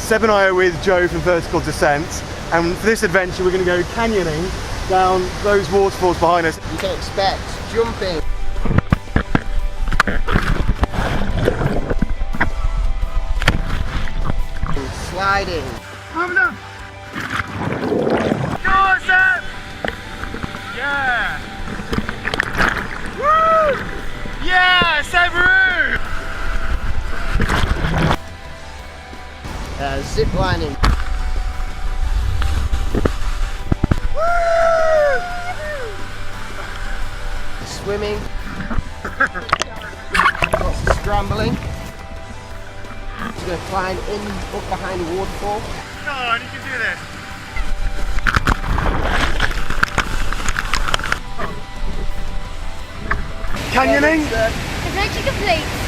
Seb and I are with Joe from Vertical Descent, and for this adventure we're going to go canyoning down those waterfalls behind us. You can expect jumping, sliding. Move them! Go on, Seb! Yeah! Woo! Yeah, Sebaroo! Zip lining. Swimming. Lots of scrambling. Just going to climb in up behind the waterfall. Come on, you can do this! Canyoning? Adventure complete.